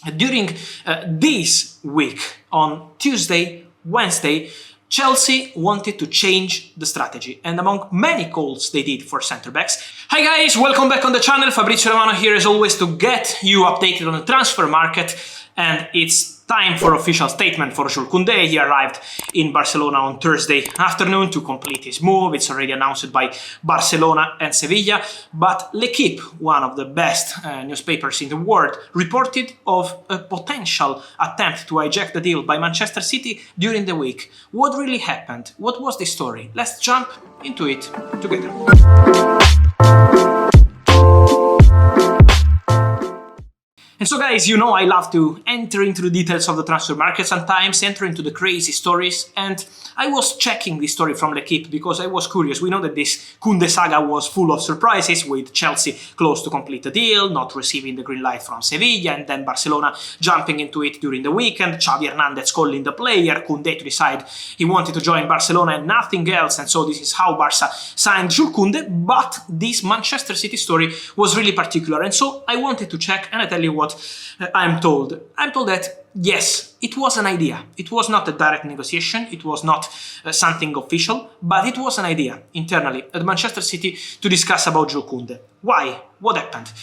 During this week, on Tuesday, Wednesday, Chelsea wanted to change the strategy, and among many calls they did for centre-backs. Hi guys, welcome back on the channel. Fabrizio Romano here as always to get you updated on the transfer market, and it's time for official statement for Jules Koundé. He arrived in Barcelona on Thursday afternoon to complete his move. It's already announced by Barcelona and Sevilla, but L'Equipe, one of the best newspapers in the world, reported of a potential attempt to hijack the deal by Manchester City during the week. What really happened? What was the story? Let's jump into it together. And so guys, you know I love to enter into the details of the transfer market sometimes, enter into the crazy stories, and I was checking this story from L'Equipe because I was curious. We know that this Koundé saga was full of surprises, with Chelsea close to complete the deal, not receiving the green light from Sevilla, and then Barcelona jumping into it during the weekend, Xavi Hernandez calling the player, Koundé to decide he wanted to join Barcelona and nothing else, and so this is how Barca signed Jules Koundé. But this Manchester City story was really particular, and so I wanted to check, and I tell you what I'm told. I'm told that yes, it was an idea. It was not a direct negotiation, it was not something official, but it was an idea internally at Manchester City to discuss about Jules Koundé. Why? What happened?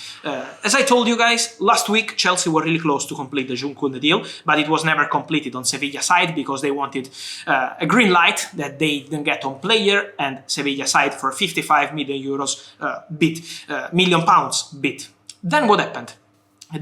As I told you guys, last week Chelsea were really close to complete the Jules Koundé deal, but it was never completed on Sevilla side because they wanted a green light that they didn't get on player, and Sevilla side for 55 million euros bid, million pounds bid. Then what happened?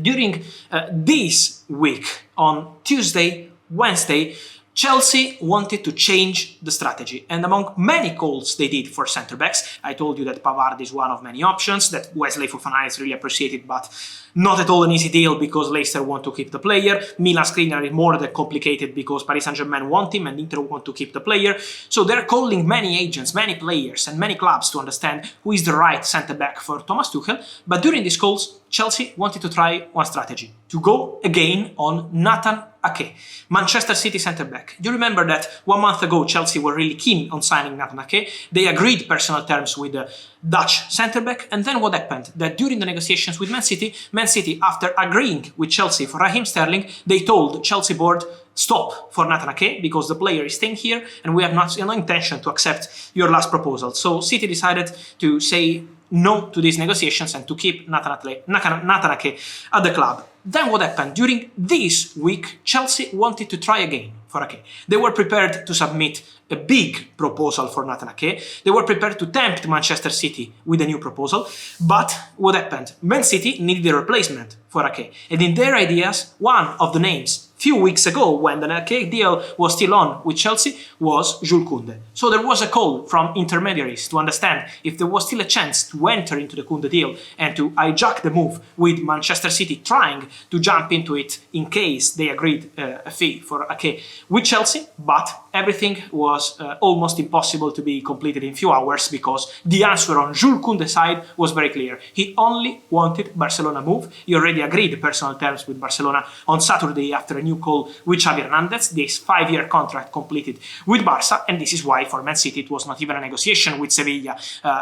During this week, on Tuesday, Wednesday, Chelsea wanted to change the strategy, and among many calls they did for centre-backs, I told you that Pavard is one of many options, that Wesley Fofana is really appreciated, but not at all an easy deal because Leicester want to keep the player. Milan's screener is more than complicated because Paris Saint-Germain want him and Inter want to keep the player. So they're calling many agents, many players and many clubs to understand who is the right centre-back for Thomas Tuchel. But during these calls, Chelsea wanted to try one strategy, to go again on Nathan Ake, Manchester City centre-back. You remember that 1 month ago Chelsea were really keen on signing Nathan Ake. They agreed personal terms with the Dutch centre-back, and then what happened? That during the negotiations with Man City, after agreeing with Chelsea for Raheem Sterling, they told Chelsea board, stop for Nathan Ake because the player is staying here and we have no intention to accept your last proposal. So City decided to say no to these negotiations and to keep Nathan Ake at the club. Then what happened? During this week, Chelsea wanted to try again for Ake. They were prepared to submit a big proposal for Nathan Ake. They were prepared to tempt Manchester City with a new proposal. But what happened? Man City needed a replacement for Ake. And in their ideas, one of the names few weeks ago, when the Ake deal was still on with Chelsea, was Jules Koundé. So there was a call from intermediaries to understand if there was still a chance to enter into the Koundé deal and to hijack the move, with Manchester City trying to jump into it in case they agreed a fee for Ake with Chelsea. But everything was almost impossible to be completed in few hours because the answer on Jules Koundé's side was very clear. He only wanted Barcelona move. He already agreed personal terms with Barcelona on Saturday after a new call with Xavi Hernandez, this 5-year contract completed with Barca, and this is why for Man City it was not even a negotiation with Sevilla,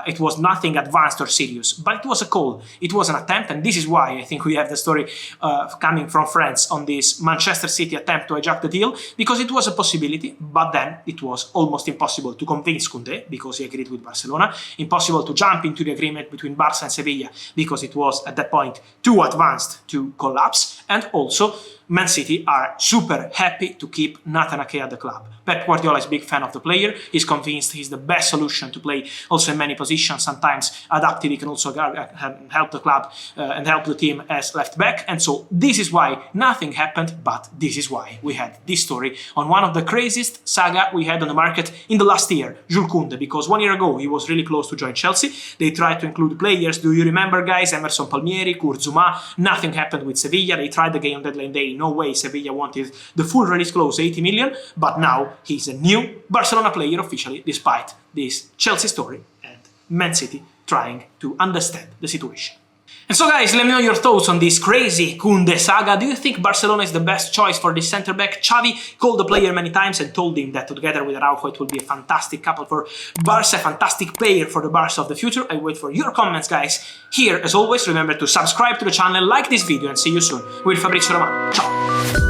it was nothing advanced or serious, but it was a call, it was an attempt, and this is why I think we have the story coming from France on this Manchester City attempt to hijack the deal, because it was a possibility, but then it was almost impossible to convince Koundé because he agreed with Barcelona, impossible to jump into the agreement between Barca and Sevilla because it was at that point too advanced to collapse, and also Man City are super happy to keep Nathan Ake at the club. Pep Guardiola is a big fan of the player. He's convinced he's the best solution to play also in many positions. Sometimes adaptive, he can also help the club and help the team as left back. And so this is why nothing happened, but this is why we had this story on one of the craziest saga we had on the market in the last year, Jules Koundé, because 1 year ago he was really close to join Chelsea. They tried to include players. Do you remember, guys? Emerson Palmieri, Kurt Zouma. Nothing happened with Sevilla. They tried again on deadline day. No way Sevilla wanted the full release clause, 80 million, but now he's a new Barcelona player officially, despite this Chelsea story and Man City trying to understand the situation. And so guys, let me know your thoughts on this crazy Koundé saga. Do you think Barcelona is the best choice for this centre-back? Xavi called the player many times and told him that together with Araujo it will be a fantastic couple for Barca, a fantastic pair for the Barca of the future. I wait for your comments, guys. Here, as always, remember to subscribe to the channel, like this video, and see you soon with Fabrizio Romano. Ciao!